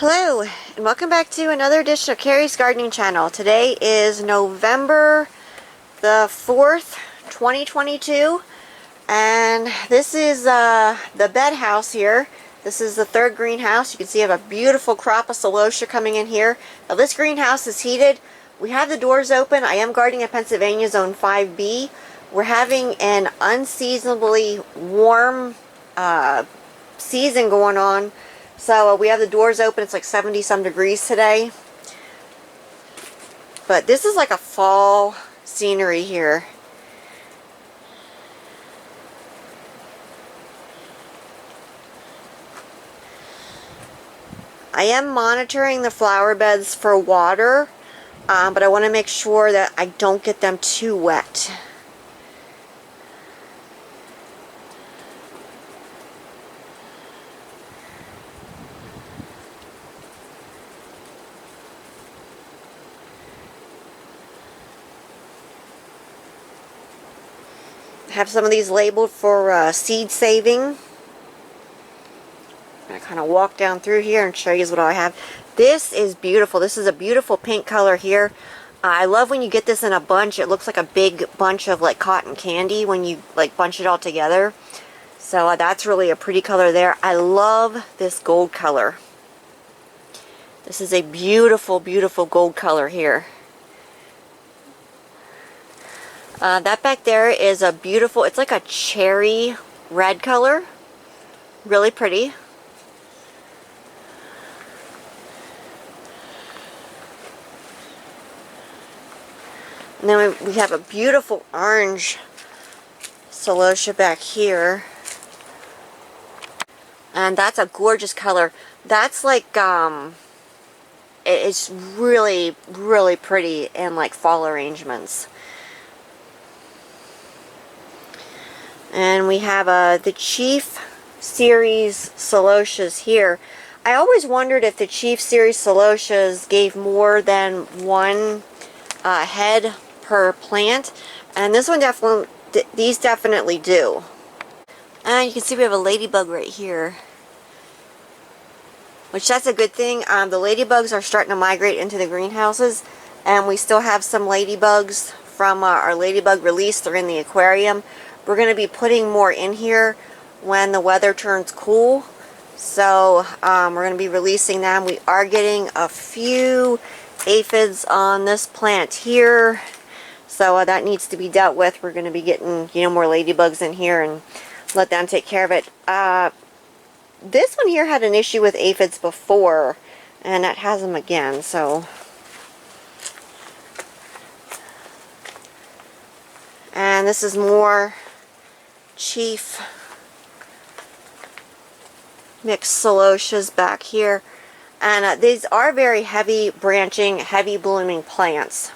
Hello, and welcome back to another edition of Carrie's Gardening Channel. Today is November the 4th, 2022, and this is the bed house here. This is the third greenhouse. You can see I have a beautiful crop of celosia coming in here. Now this greenhouse is heated. We have the doors open. I am gardening in Pennsylvania, Zone 5B. We're having an unseasonably warm season going on. So we have the doors open. It's like 70 some degrees today. But this is like a fall scenery here. I am monitoring the flower beds for water, but I want to make sure that I don't get them too wet. I have some of these labeled for seed saving. I'm going to kind of walk down through here and show you what I have. This is beautiful. This is a beautiful pink color here. I love when you get this in a bunch. It looks like a big bunch of like cotton candy when you like bunch it all together. So that's really a pretty color there. I love this gold color. This is a beautiful, beautiful gold color here. That back there is a beautiful, it's like a cherry red color. Really pretty. And then we have a beautiful orange celosia back here. And that's a gorgeous color. That's like, it's really, really pretty in like fall arrangements. And we have the Chief Series celosias here. I always wondered if the Chief Series celosias gave more than one head per plant, and this one definitely, these definitely do. And you can see we have a ladybug right here, which that's a good thing. The ladybugs are starting to migrate into the greenhouses, and we still have some ladybugs from our ladybug release. They're in the aquarium. We're going to be putting more in here when the weather turns cool. So we're going to be releasing them. We are getting a few aphids on this plant here. So that needs to be dealt with. We're going to be getting, you know, more ladybugs in here and let them take care of it. This one here had an issue with aphids before, and that has them again. So, and this is more Chief mixed celosias back here, and these are very heavy branching, heavy blooming plants,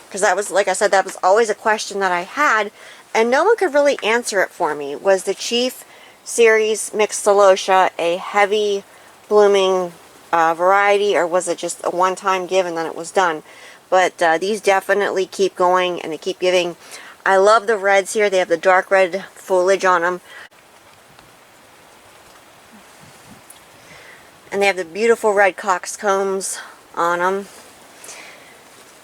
because that was, like I said, that was always a question that I had, and no one could really answer it for me. Was the Chief Series mixed celosia a heavy blooming variety, or was it just a one-time give and then it was done? But these definitely keep going, and they keep giving. I love the reds here. They have the dark red foliage on them. And they have the beautiful red coxcombs on them.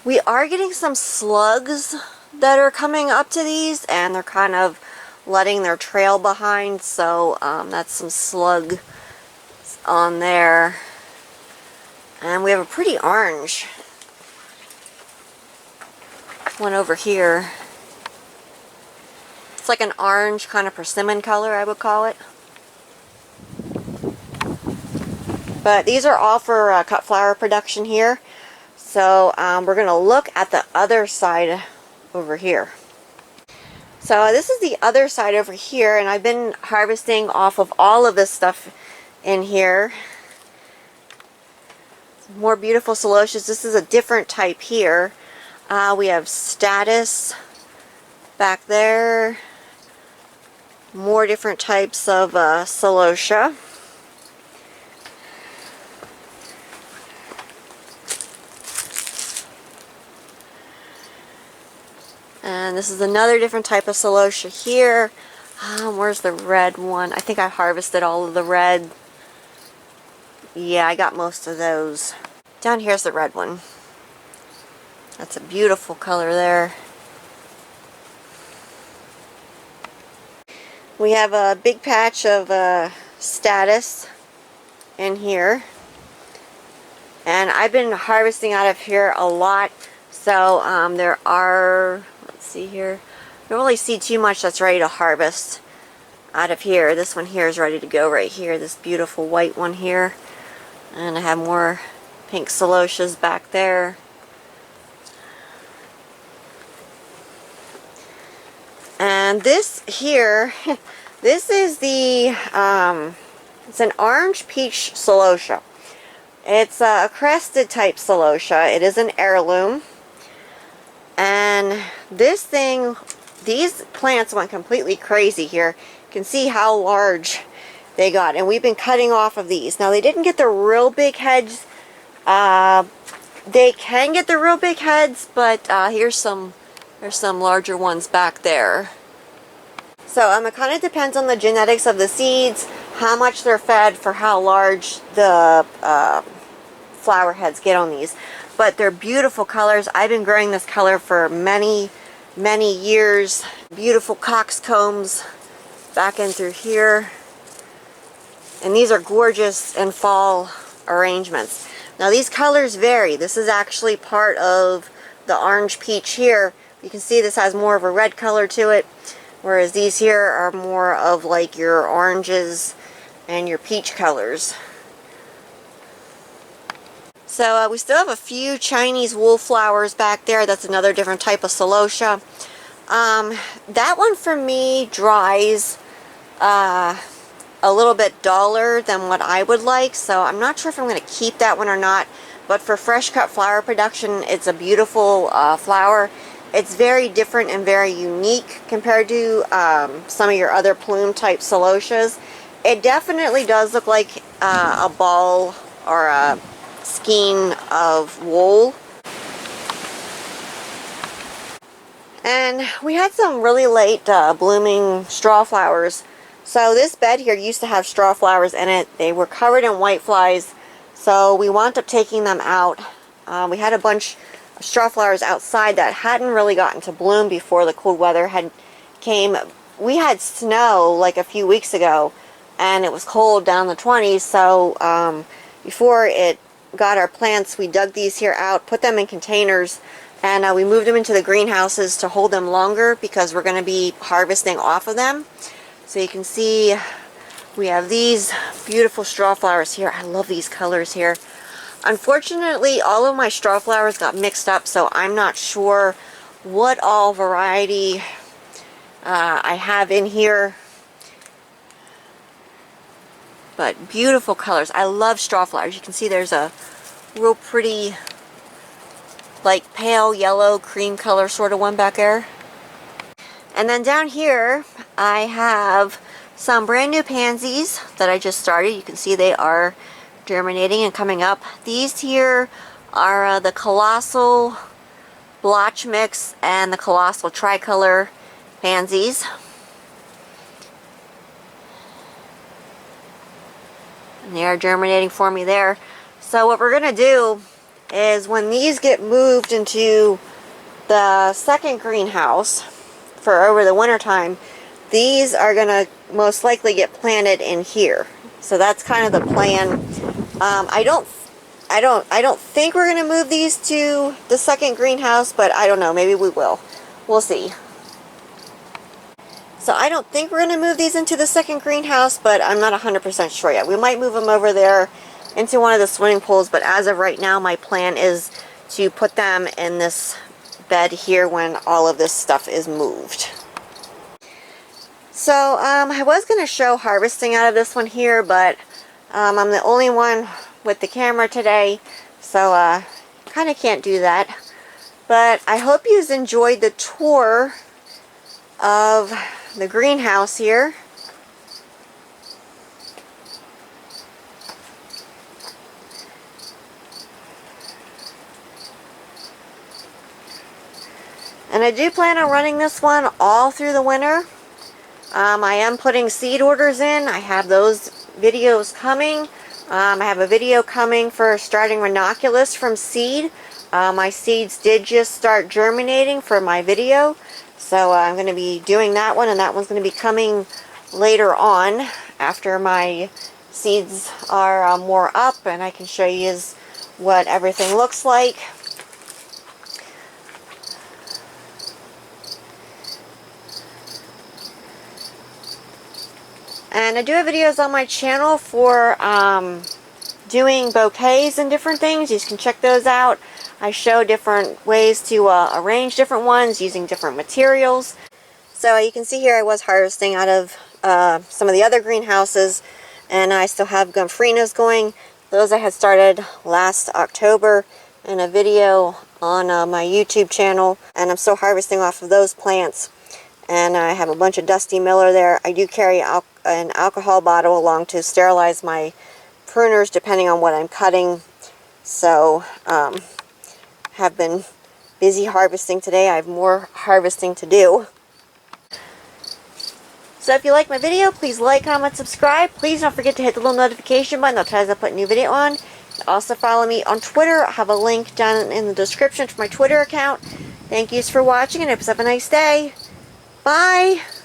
We are getting some slugs that are coming up to these, and they're kind of letting their trail behind. So that's some slug on there. And we have a pretty orange one over here. It's like an orange kind of persimmon color, I would call it. But these are all for cut flower production here. So we're going to look at the other side over here. So this is the other side over here, and I've been harvesting off of all of this stuff in here. Some more beautiful celosias. This is a different type here. We have Status back there. More different types of celosia. And this is another different type of celosia here. Where's the red one? I think I harvested all of the red. Yeah, I got most of those. Down here's the red one. That's a beautiful color there. We have a big patch of status in here. And I've been harvesting out of here a lot. So there are, let's see here, I don't really see too much that's ready to harvest out of here. This one here is ready to go right here. This beautiful white one here. And I have more pink celosias back there. And this here, this is the, it's an orange peach celosia. It's a crested type celosia. It is an heirloom. And this thing, these plants went completely crazy here. You can see how large they got. And we've been cutting off of these. Now they didn't get the real big heads. They can get the real big heads, but there's some larger ones back there. So it kind of depends on the genetics of the seeds, how much they're fed for how large the flower heads get on these. But they're beautiful colors. I've been growing this color for many, many years. Beautiful coxcombs back in through here. And these are gorgeous in fall arrangements. Now these colors vary. This is actually part of the orange peach here. You can see this has more of a red color to it, whereas these here are more of like your oranges and your peach colors. So we still have a few Chinese wool flowers back there. That's another different type of celosia. That one for me dries a little bit duller than what I would like, so I'm not sure if I'm going to keep that one or not. But for fresh cut flower production, it's a beautiful flower. It's very different and very unique compared to some of your other plume type celosias. It definitely does look like a ball or a skein of wool. And we had some really late blooming straw flowers. So this bed here used to have straw flowers in it. They were covered in white flies, so we wound up taking them out. We had a bunch of straw flowers outside that hadn't really gotten to bloom before the cold weather came. We had snow like a few weeks ago, and it was cold down the 20s, so before it got our plants, we dug these here out, put them in containers, and we moved them into the greenhouses to hold them longer because we're going to be harvesting off of them. So you can see we have these beautiful straw flowers here. I love these colors here. Unfortunately, all of my straw flowers got mixed up, so I'm not sure what all variety I have in here. But beautiful colors. I love straw flowers. You can see there's a real pretty, like pale yellow cream color sort of one back there. And then down here, I have some brand new pansies that I just started. You can see they are germinating and coming up. These here are the Colossal Blotch Mix and the Colossal Tricolor pansies. And they are germinating for me there. So what we're going to do is when these get moved into the second greenhouse for over the winter time, these are going to most likely get planted in here. So that's kind of the plan. I don't think we're going to move these to the second greenhouse, but I don't know, maybe we will. We'll see. So I don't think we're going to move these into the second greenhouse, but I'm not 100% sure yet. We might move them over there into one of the swimming pools, but as of right now, my plan is to put them in this bed here when all of this stuff is moved. So I was going to show harvesting out of this one here, but I'm the only one with the camera today, so kind of can't do that. But I hope you've enjoyed the tour of the greenhouse here. And I do plan on running this one all through the winter. I am putting seed orders in. I have those videos coming. I have a video coming for starting ranunculus from seed. My seeds did just start germinating for my video, so I'm going to be doing that one, and that one's going to be coming later on after my seeds are more up, and I can show you what everything looks like. And I do have videos on my channel for doing bouquets and different things. You can check those out. I show different ways to arrange different ones using different materials. So you can see here I was harvesting out of some of the other greenhouses, and I still have gomphrenias going. Those I had started last October in a video on my YouTube channel, and I'm still harvesting off of those plants. And I have a bunch of Dusty Miller there. I do carry an alcohol bottle along to sterilize my pruners depending on what I'm cutting. So have been busy harvesting today. I have more harvesting to do. So if you like my video, please like, comment, subscribe. Please don't forget to hit the little notification button. That'll tell you as I put a new video on. Also follow me on Twitter. I have a link down in the description for my Twitter account. Thank you for watching, and have a nice day. Bye!